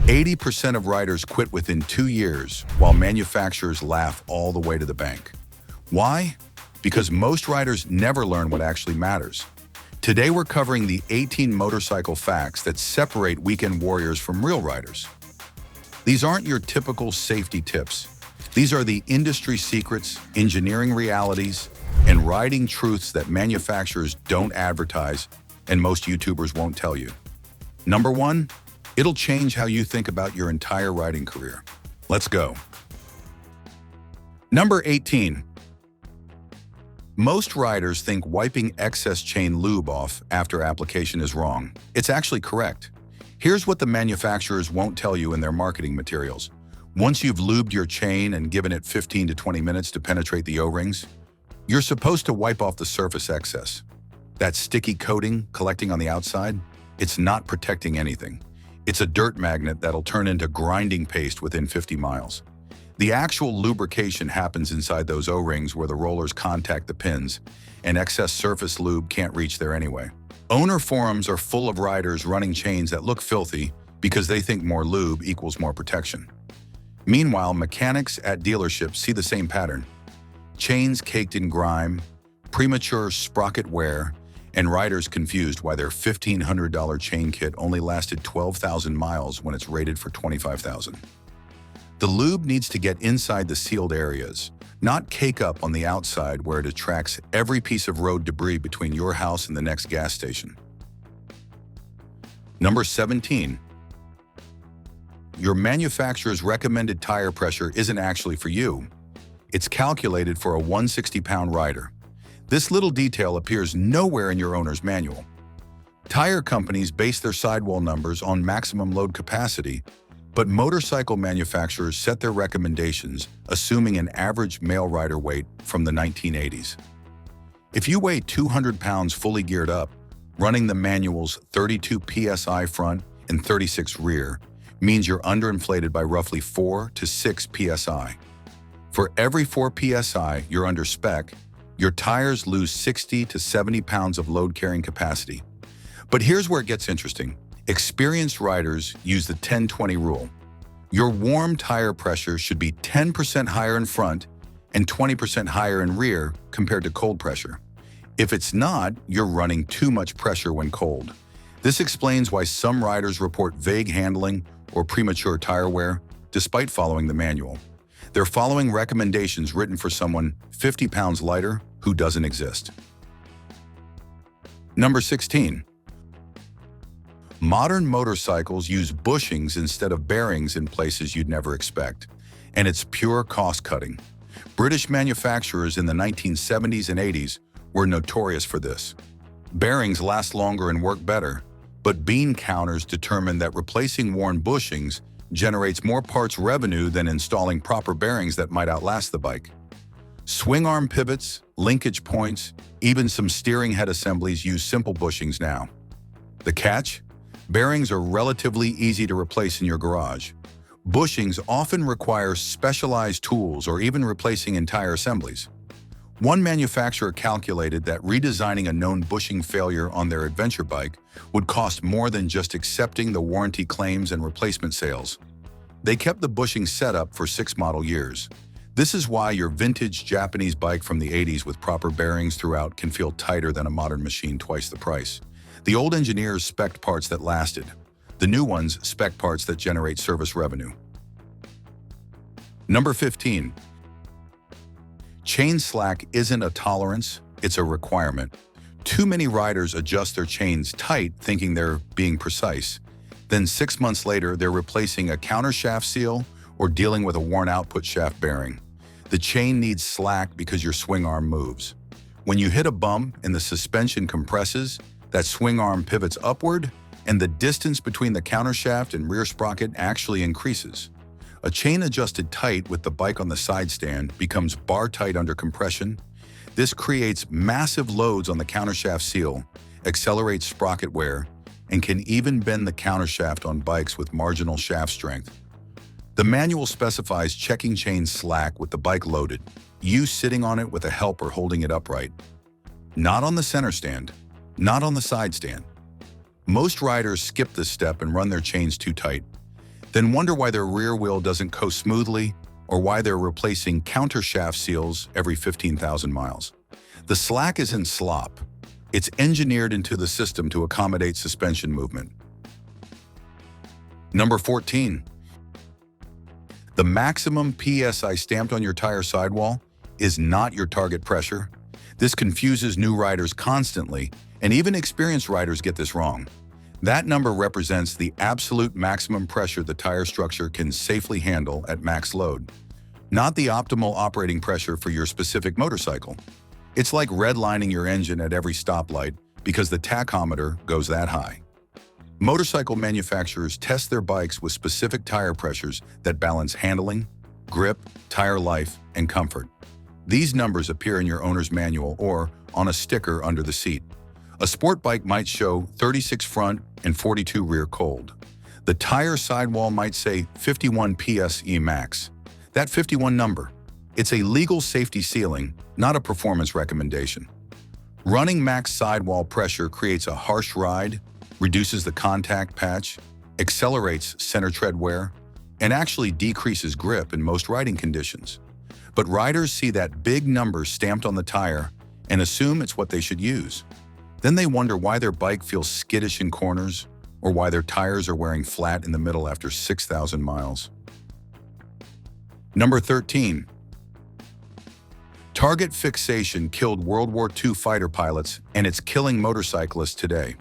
80% of riders quit within 2 years, while manufacturers laugh all the way to the bank. Why? Because most riders never learn what actually matters. Today we're covering the 18 motorcycle facts that separate weekend warriors from real riders. These aren't your typical safety tips. These are the industry secrets, engineering realities, and riding truths that manufacturers don't advertise and most YouTubers won't tell you. Number 1, it'll change how you think about your entire riding career. Let's go. Number 18. Most riders think wiping excess chain lube off after application is wrong. It's actually correct. Here's what the manufacturers won't tell you in their marketing materials. Once you've lubed your chain and given it 15 to 20 minutes to penetrate the O-rings, you're supposed to wipe off the surface excess. That sticky coating collecting on the outside, it's not protecting anything. It's a dirt magnet that'll turn into grinding paste within 50 miles. The actual lubrication happens inside those O-rings where the rollers contact the pins, and excess surface lube can't reach there anyway. Owner forums are full of riders running chains that look filthy because they think more lube equals more protection. Meanwhile, mechanics at dealerships see the same pattern. Chains caked in grime, premature sprocket wear, and riders confused why their $1,500 chain kit only lasted 12,000 miles when it's rated for 25,000. The lube needs to get inside the sealed areas, not cake up on the outside where it attracts every piece of road debris between your house and the next gas station. Number 17. Your manufacturer's recommended tire pressure isn't actually for you. It's calculated for a 160-pound rider. This little detail appears nowhere in your owner's manual. Tire companies base their sidewall numbers on maximum load capacity, but motorcycle manufacturers set their recommendations assuming an average male rider weight from the 1980s. If you weigh 200 pounds fully geared up, running the manual's 32 psi front and 36 rear means you're underinflated by roughly 4 to 6 psi. For every 4 psi you're under spec, your tires lose 60 to 70 pounds of load-carrying capacity. But here's where it gets interesting. Experienced riders use the 10-20 rule. Your warm tire pressure should be 10% higher in front and 20% higher in rear compared to cold pressure. If it's not, you're running too much pressure when cold. This explains why some riders report vague handling or premature tire wear despite following the manual. They're following recommendations written for someone 50 pounds lighter who doesn't exist. Number 16. Modern motorcycles use bushings instead of bearings in places you'd never expect, and it's pure cost-cutting. British manufacturers in the 1970s and 80s were notorious for this. Bearings last longer and work better, but bean counters determined that replacing worn bushings generates more parts revenue than installing proper bearings that might outlast the bike. Swing arm pivots, linkage points, even some steering head assemblies use simple bushings now. The catch? Bearings are relatively easy to replace in your garage. Bushings often require specialized tools or even replacing entire assemblies. One manufacturer calculated that redesigning a known bushing failure on their adventure bike would cost more than just accepting the warranty claims and replacement sales. They kept the bushing setup for 6 model years. This is why your vintage Japanese bike from the 80s with proper bearings throughout can feel tighter than a modern machine twice the price. The old engineers spec'd parts that lasted. The new ones spec parts that generate service revenue. Number 15. Chain slack isn't a tolerance, it's a requirement. Too many riders adjust their chains tight thinking they're being precise. Then 6 months later, they're replacing a countershaft seal or dealing with a worn output shaft bearing. The chain needs slack because your swing arm moves. When you hit a bump and the suspension compresses, that swing arm pivots upward, and the distance between the countershaft and rear sprocket actually increases. A chain adjusted tight with the bike on the side stand becomes bar tight under compression. This creates massive loads on the countershaft seal, accelerates sprocket wear, and can even bend the countershaft on bikes with marginal shaft strength. The manual specifies checking chain slack with the bike loaded, you sitting on it with a helper holding it upright. Not on the center stand, not on the side stand. Most riders skip this step and run their chains too tight. Then wonder why their rear wheel doesn't coast smoothly or why they're replacing countershaft seals every 15,000 miles. The slack isn't slop. It's engineered into the system to accommodate suspension movement. Number 14. The maximum PSI stamped on your tire sidewall is not your target pressure. This confuses new riders constantly, and even experienced riders get this wrong. That number represents the absolute maximum pressure the tire structure can safely handle at max load, not the optimal operating pressure for your specific motorcycle. It's like redlining your engine at every stoplight because the tachometer goes that high. Motorcycle manufacturers test their bikes with specific tire pressures that balance handling, grip, tire life, and comfort. These numbers appear in your owner's manual or on a sticker under the seat. A sport bike might show 36 front and 42 rear cold. The tire sidewall might say 51 PSE max. That 51 number, it's a legal safety ceiling, not a performance recommendation. Running max sidewall pressure creates a harsh ride, reduces the contact patch, accelerates center tread wear, and actually decreases grip in most riding conditions. But riders see that big number stamped on the tire and assume it's what they should use. Then they wonder why their bike feels skittish in corners or why their tires are wearing flat in the middle after 6,000 miles. Number 13. Target fixation killed World War II fighter pilots, and it's killing motorcyclists today.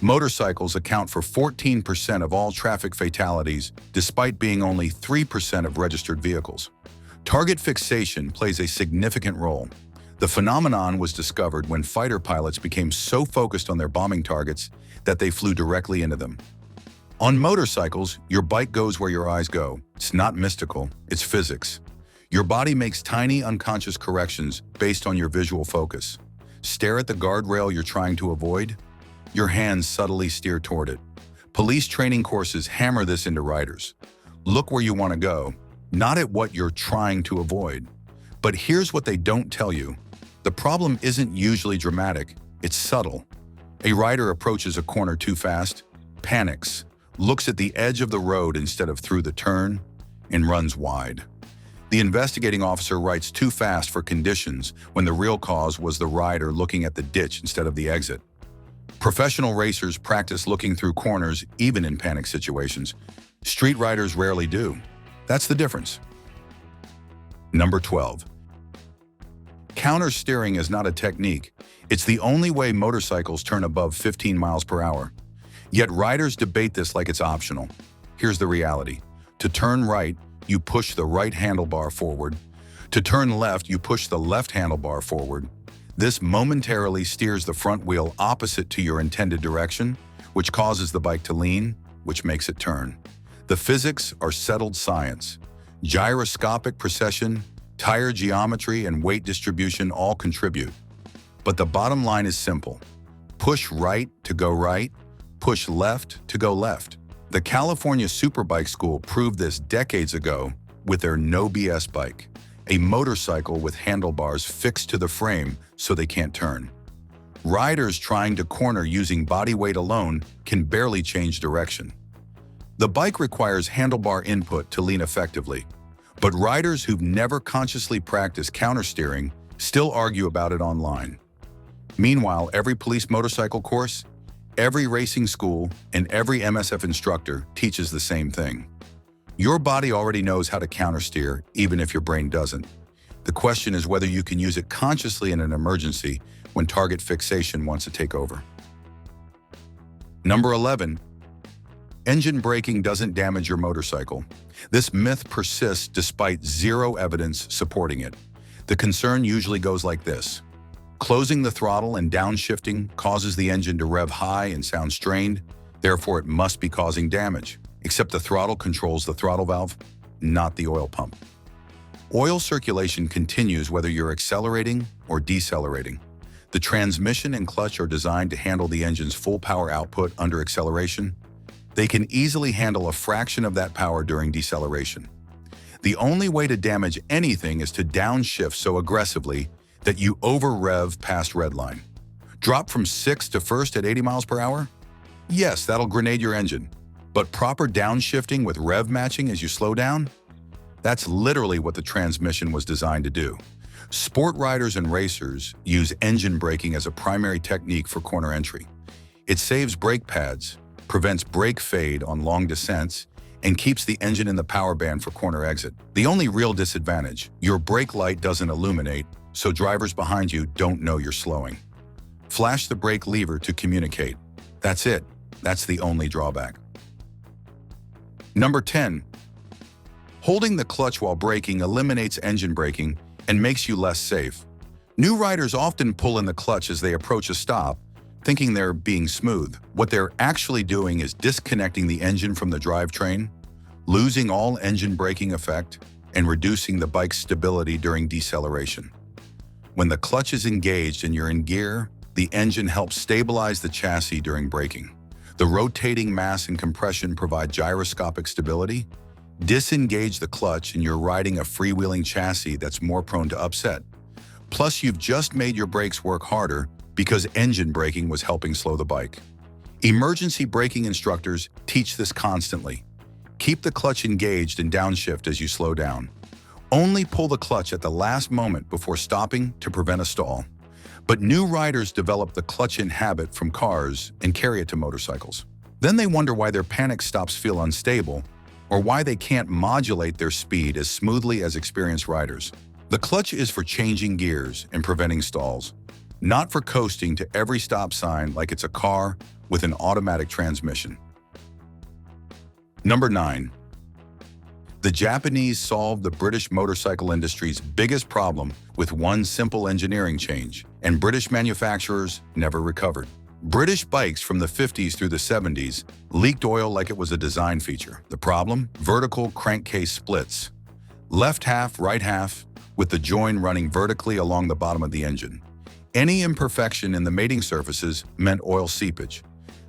Motorcycles account for 14% of all traffic fatalities, despite being only 3% of registered vehicles. Target fixation plays a significant role. The phenomenon was discovered when fighter pilots became so focused on their bombing targets that they flew directly into them. On motorcycles, your bike goes where your eyes go. It's not mystical, it's physics. Your body makes tiny unconscious corrections based on your visual focus. Stare at the guardrail you're trying to avoid. Your hands subtly steer toward it. Police training courses hammer this into riders. Look where you want to go, not at what you're trying to avoid. But here's what they don't tell you. The problem isn't usually dramatic, it's subtle. A rider approaches a corner too fast, panics, looks at the edge of the road instead of through the turn, and runs wide. The investigating officer writes too fast for conditions when the real cause was the rider looking at the ditch instead of the exit. Professional racers practice looking through corners even in panic situations. Street riders rarely do. That's the difference. Number 12. Counter steering is not a technique. It's the only way motorcycles turn above 15 miles per hour. Yet riders debate this like it's optional. Here's the reality. To turn right, you push the right handlebar forward. To turn left, you push the left handlebar forward. This momentarily steers the front wheel opposite to your intended direction, which causes the bike to lean, which makes it turn. The physics are settled science. Gyroscopic precession, tire geometry, and weight distribution all contribute. But the bottom line is simple. Push right to go right, push left to go left. The California Superbike School proved this decades ago with their No BS bike, a motorcycle with handlebars fixed to the frame so they can't turn. Riders trying to corner using body weight alone can barely change direction. The bike requires handlebar input to lean effectively, but riders who've never consciously practiced countersteering still argue about it online. Meanwhile, every police motorcycle course, every racing school, and every MSF instructor teaches the same thing. Your body already knows how to countersteer, even if your brain doesn't. The question is whether you can use it consciously in an emergency when target fixation wants to take over. Number 11. Engine braking doesn't damage your motorcycle. This myth persists despite zero evidence supporting it. The concern usually goes like this. Closing the throttle and downshifting causes the engine to rev high and sound strained, therefore it must be causing damage. Except the throttle controls the throttle valve, not the oil pump. Oil circulation continues whether you're accelerating or decelerating. The transmission and clutch are designed to handle the engine's full power output under acceleration. They can easily handle a fraction of that power during deceleration. The only way to damage anything is to downshift so aggressively that you over-rev past redline. Drop from 6th to 1st at 80 miles per hour? Yes, that'll grenade your engine. But proper downshifting with rev matching as you slow down? That's literally what the transmission was designed to do. Sport riders and racers use engine braking as a primary technique for corner entry. It saves brake pads, prevents brake fade on long descents, and keeps the engine in the power band for corner exit. The only real disadvantage, your brake light doesn't illuminate, so drivers behind you don't know you're slowing. Flash the brake lever to communicate. That's it. That's the only drawback. Number 10. Holding the clutch while braking eliminates engine braking and makes you less safe. New riders often pull in the clutch as they approach a stop, thinking they're being smooth. What they're actually doing is disconnecting the engine from the drivetrain, losing all engine braking effect, and reducing the bike's stability during deceleration. When the clutch is engaged and you're in gear, the engine helps stabilize the chassis during braking. The rotating mass and compression provide gyroscopic stability. Disengage the clutch and you're riding a freewheeling chassis that's more prone to upset. Plus, you've just made your brakes work harder because engine braking was helping slow the bike. Emergency braking instructors teach this constantly. Keep the clutch engaged and downshift as you slow down. Only pull the clutch at the last moment before stopping to prevent a stall. But new riders develop the clutch-in habit from cars and carry it to motorcycles. Then they wonder why their panic stops feel unstable or why they can't modulate their speed as smoothly as experienced riders. The clutch is for changing gears and preventing stalls, not for coasting to every stop sign like it's a car with an automatic transmission. Number 9. The Japanese solved the British motorcycle industry's biggest problem with one simple engineering change, and British manufacturers never recovered. British bikes from the 50s through the 70s leaked oil like it was a design feature. The problem? Vertical crankcase splits. Left half, right half, with the join running vertically along the bottom of the engine. Any imperfection in the mating surfaces meant oil seepage.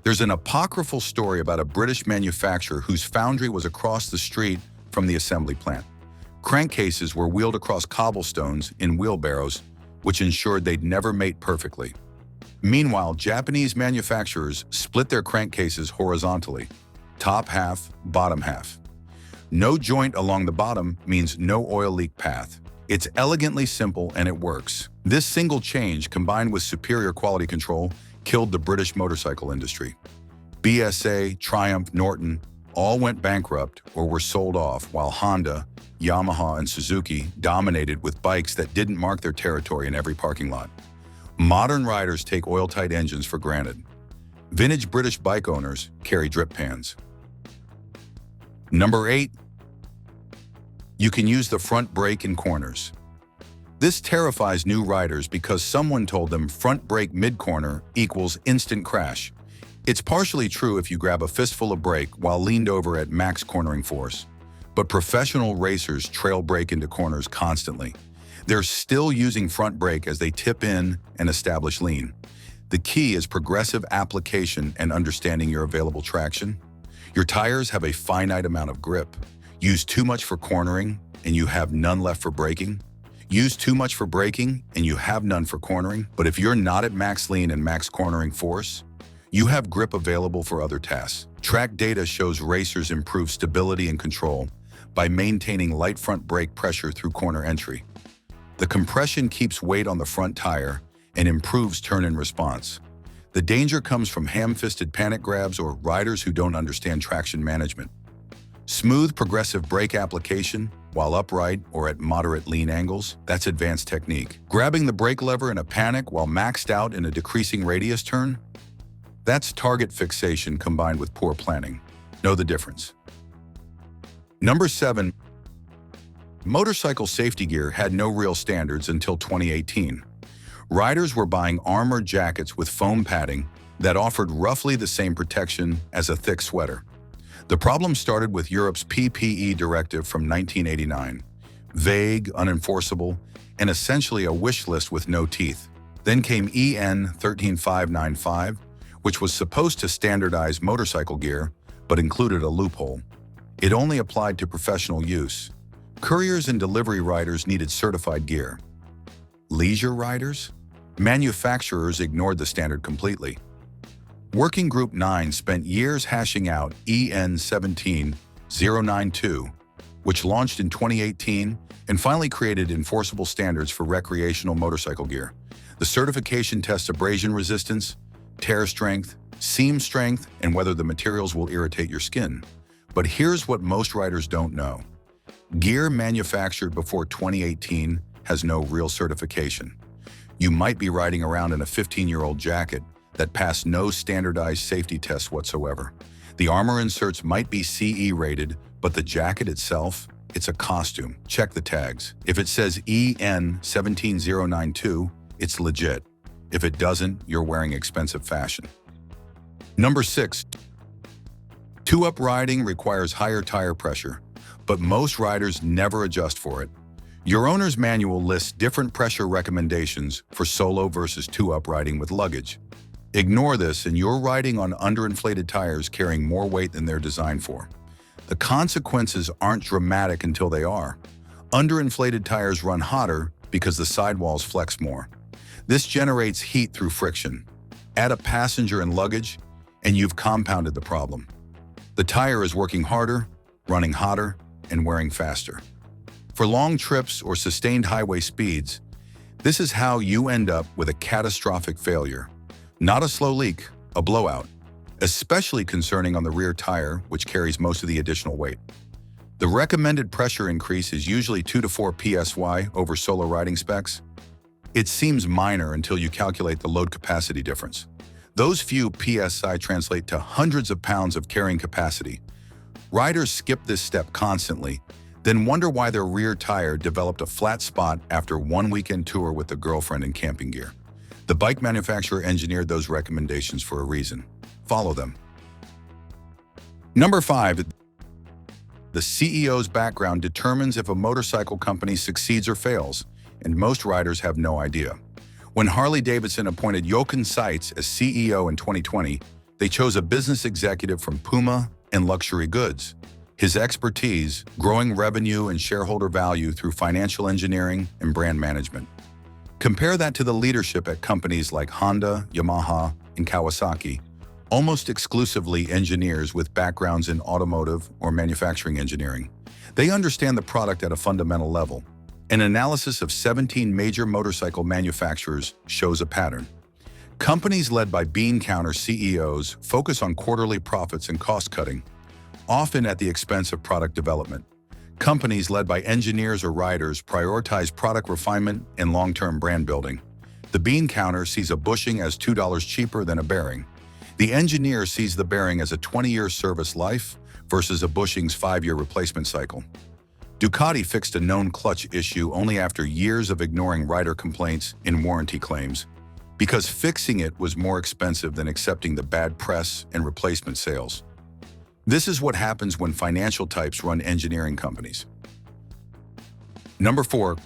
There's an apocryphal story about a British manufacturer whose foundry was across the street from the assembly plant. Crankcases were wheeled across cobblestones in wheelbarrows, which ensured they'd never mate perfectly. Meanwhile, Japanese manufacturers split their crankcases horizontally, top half, bottom half. No joint along the bottom means no oil leak path. It's elegantly simple and it works. This single change, combined with superior quality control, killed the British motorcycle industry. BSA, Triumph, Norton all went bankrupt or were sold off, while Honda, Yamaha, and Suzuki dominated with bikes that didn't mark their territory in every parking lot. Modern riders take oil-tight engines for granted. Vintage British bike owners carry drip pans. Number 8. You can use the front brake in corners. This terrifies new riders because someone told them front brake mid-corner equals instant crash. It's partially true if you grab a fistful of brake while leaned over at max cornering force. But professional racers trail brake into corners constantly. They're still using front brake as they tip in and establish lean. The key is progressive application and understanding your available traction. Your tires have a finite amount of grip. Use too much for cornering and you have none left for braking. Use too much for braking and you have none for cornering. But if you're not at max lean and max cornering force, you have grip available for other tasks. Track data shows racers improve stability and control by maintaining light front brake pressure through corner entry. The compression keeps weight on the front tire and improves turn-in response. The danger comes from ham-fisted panic grabs or riders who don't understand traction management. Smooth progressive brake application while upright or at moderate lean angles, that's advanced technique. Grabbing the brake lever in a panic while maxed out in a decreasing radius turn, that's target fixation combined with poor planning. Know the difference. Number 7. Motorcycle safety gear had no real standards until 2018. Riders were buying armored jackets with foam padding that offered roughly the same protection as a thick sweater. The problem started with Europe's PPE directive from 1989. Vague, unenforceable, and essentially a wish list with no teeth. Then came EN 13595, which was supposed to standardize motorcycle gear, but included a loophole. It only applied to professional use. Couriers and delivery riders needed certified gear. Leisure riders? Manufacturers ignored the standard completely. Working Group 9 spent years hashing out EN 17092, which launched in 2018 and finally created enforceable standards for recreational motorcycle gear. The certification tests abrasion resistance, tear strength, seam strength, and whether the materials will irritate your skin. But here's what most riders don't know. Gear manufactured before 2018 has no real certification. You might be riding around in a 15-year-old jacket that passed no standardized safety tests whatsoever. The armor inserts might be CE rated, but the jacket itself, it's a costume. Check the tags. If it says EN 17092, it's legit. If it doesn't, you're wearing expensive fashion. Number 6. Two-up riding requires higher tire pressure, but most riders never adjust for it. Your owner's manual lists different pressure recommendations for solo versus two-up riding with luggage. Ignore this and you're riding on underinflated tires carrying more weight than they're designed for. The consequences aren't dramatic until they are. Underinflated tires run hotter because the sidewalls flex more. This generates heat through friction. Add a passenger and luggage, and you've compounded the problem. The tire is working harder, running hotter, and wearing faster. For long trips or sustained highway speeds, this is how you end up with a catastrophic failure. Not a slow leak, a blowout, especially concerning on the rear tire, which carries most of the additional weight. The recommended pressure increase is usually 2 to 4 psi over solo riding specs. It seems minor until you calculate the load capacity difference. Those few psi translate to hundreds of pounds of carrying capacity. Riders skip this step constantly, then wonder why their rear tire developed a flat spot after one weekend tour with a girlfriend in camping gear. The bike manufacturer engineered those recommendations for a reason. Follow them. Number 5. The CEO's background determines if a motorcycle company succeeds or fails, and most riders have no idea. When Harley-Davidson appointed Jochen Seitz as CEO in 2020, they chose a business executive from Puma and luxury goods. His expertise, growing revenue and shareholder value through financial engineering and brand management. Compare that to the leadership at companies like Honda, Yamaha, and Kawasaki, almost exclusively engineers with backgrounds in automotive or manufacturing engineering. They understand the product at a fundamental level. An analysis of 17 major motorcycle manufacturers shows a pattern. Companies led by bean counter CEOs focus on quarterly profits and cost cutting, often at the expense of product development. Companies led by engineers or riders prioritize product refinement and long-term brand building. The bean counter sees a bushing as $2 cheaper than a bearing. The engineer sees the bearing as a 20-year service life versus a bushing's 5-year replacement cycle. Ducati fixed a known clutch issue only after years of ignoring rider complaints and warranty claims, because fixing it was more expensive than accepting the bad press and replacement sales. This is what happens when financial types run engineering companies. Number 4.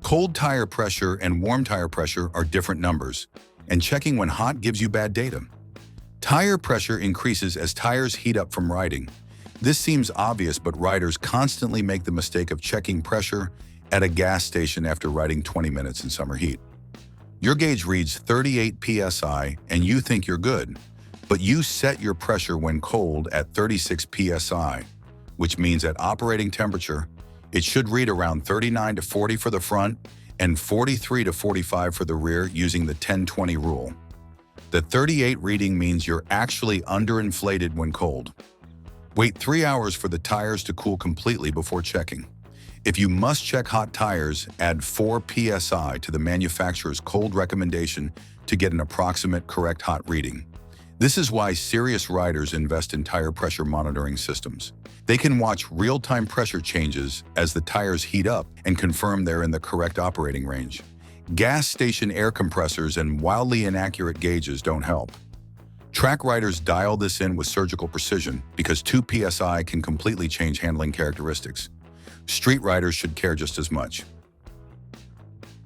Cold tire pressure and warm tire pressure are different numbers, and checking when hot gives you bad data. Tire pressure increases as tires heat up from riding. This seems obvious, but riders constantly make the mistake of checking pressure at a gas station after riding 20 minutes in summer heat. Your gauge reads 38 psi and you think you're good, but you set your pressure when cold at 36 psi, which means at operating temperature, it should read around 39 to 40 for the front and 43 to 45 for the rear using the 10-20 rule. The 38 reading means you're actually underinflated when cold. Wait 3 hours for the tires to cool completely before checking. If you must check hot tires, add 4 psi to the manufacturer's cold recommendation to get an approximate correct hot reading. This is why serious riders invest in tire pressure monitoring systems. They can watch real-time pressure changes as the tires heat up and confirm they're in the correct operating range. Gas station air compressors and wildly inaccurate gauges don't help. Track riders dial this in with surgical precision because 2 psi can completely change handling characteristics. Street riders should care just as much.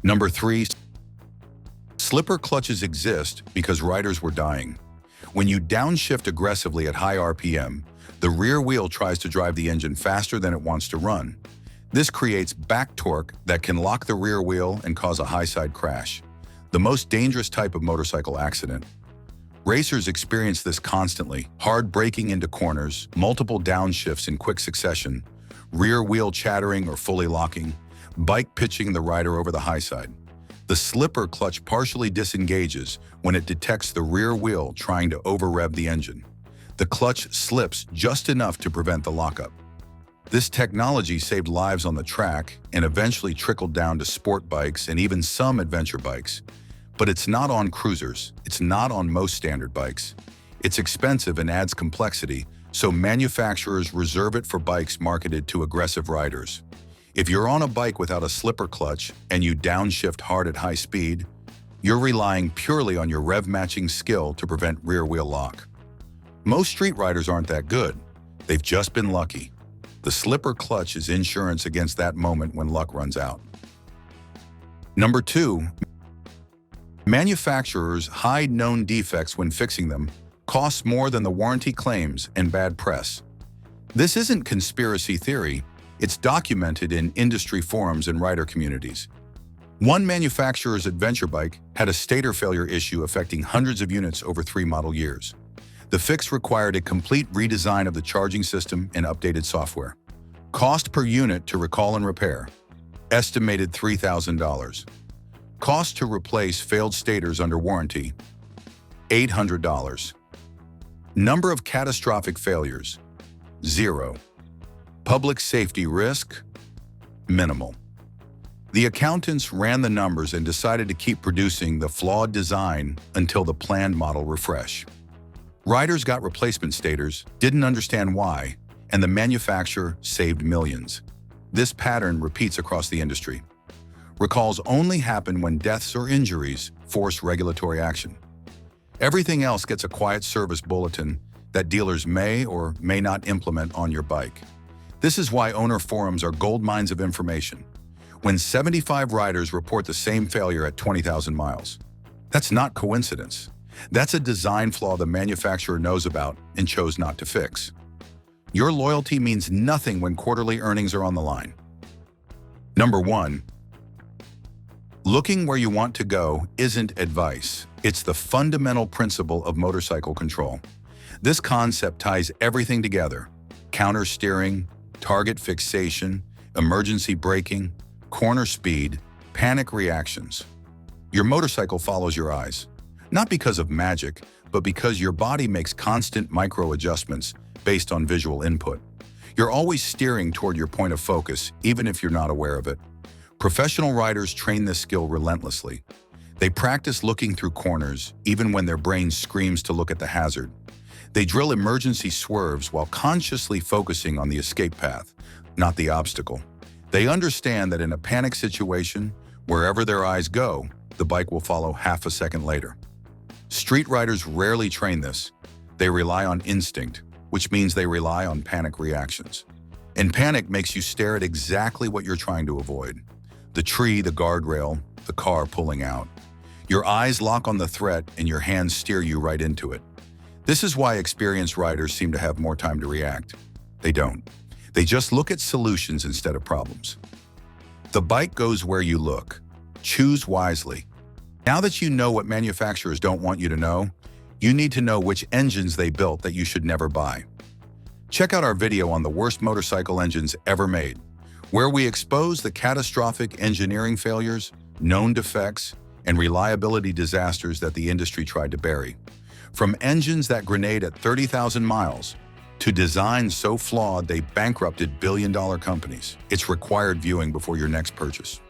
Number 3. Slipper clutches exist because riders were dying. When you downshift aggressively at high RPM, the rear wheel tries to drive the engine faster than it wants to run. This creates back torque that can lock the rear wheel and cause a high side crash, the most dangerous type of motorcycle accident. Racers experience this constantly: hard braking into corners, multiple downshifts in quick succession, rear wheel chattering or fully locking, bike pitching the rider over the high side. The slipper clutch partially disengages when it detects the rear wheel trying to over-rev the engine. The clutch slips just enough to prevent the lockup. This technology saved lives on the track and eventually trickled down to sport bikes and even some adventure bikes. But it's not on cruisers. It's not on most standard bikes. It's expensive and adds complexity, so manufacturers reserve it for bikes marketed to aggressive riders. If you're on a bike without a slipper clutch and you downshift hard at high speed, you're relying purely on your rev-matching skill to prevent rear-wheel lock. Most street riders aren't that good. They've just been lucky. The slipper clutch is insurance against that moment when luck runs out. Number 2, manufacturers hide known defects when fixing them, costs more than the warranty claims, and bad press. This isn't conspiracy theory. It's documented in industry forums and rider communities. One manufacturer's adventure bike had a stator failure issue affecting hundreds of units over 3 model years. The fix required a complete redesign of the charging system and updated software. Cost per unit to recall and repair: estimated $3,000. Cost to replace failed stators under warranty: $800. Number of catastrophic failures: 0. Public safety risk: minimal. The accountants ran the numbers and decided to keep producing the flawed design until the planned model refresh. Riders got replacement stators, didn't understand why, and the manufacturer saved millions. This pattern repeats across the industry. Recalls only happen when deaths or injuries force regulatory action. Everything else gets a quiet service bulletin that dealers may or may not implement on your bike. This is why owner forums are gold mines of information. When 75 riders report the same failure at 20,000 miles, that's not coincidence. That's a design flaw the manufacturer knows about and chose not to fix. Your loyalty means nothing when quarterly earnings are on the line. Number 1. Looking where you want to go isn't advice. It's the fundamental principle of motorcycle control. This concept ties everything together: counter steering, target fixation, emergency braking, corner speed, panic reactions. Your motorcycle follows your eyes, not because of magic, but because your body makes constant micro adjustments based on visual input. You're always steering toward your point of focus, even if you're not aware of it. Professional riders train this skill relentlessly. They practice looking through corners, even when their brain screams to look at the hazard. They drill emergency swerves while consciously focusing on the escape path, not the obstacle. They understand that in a panic situation, wherever their eyes go, the bike will follow half a second later. Street riders rarely train this. They rely on instinct, which means they rely on panic reactions. And panic makes you stare at exactly what you're trying to avoid: the tree, the guardrail, the car pulling out. Your eyes lock on the threat and your hands steer you right into it. This is why experienced riders seem to have more time to react. They don't. They just look at solutions instead of problems. The bike goes where you look. Choose wisely. Now that you know what manufacturers don't want you to know, you need to know which engines they built that you should never buy. Check out our video on the worst motorcycle engines ever made, where we expose the catastrophic engineering failures, known defects, and reliability disasters that the industry tried to bury. From engines that grenade at 30,000 miles to designs so flawed they bankrupted billion-dollar companies. It's required viewing before your next purchase.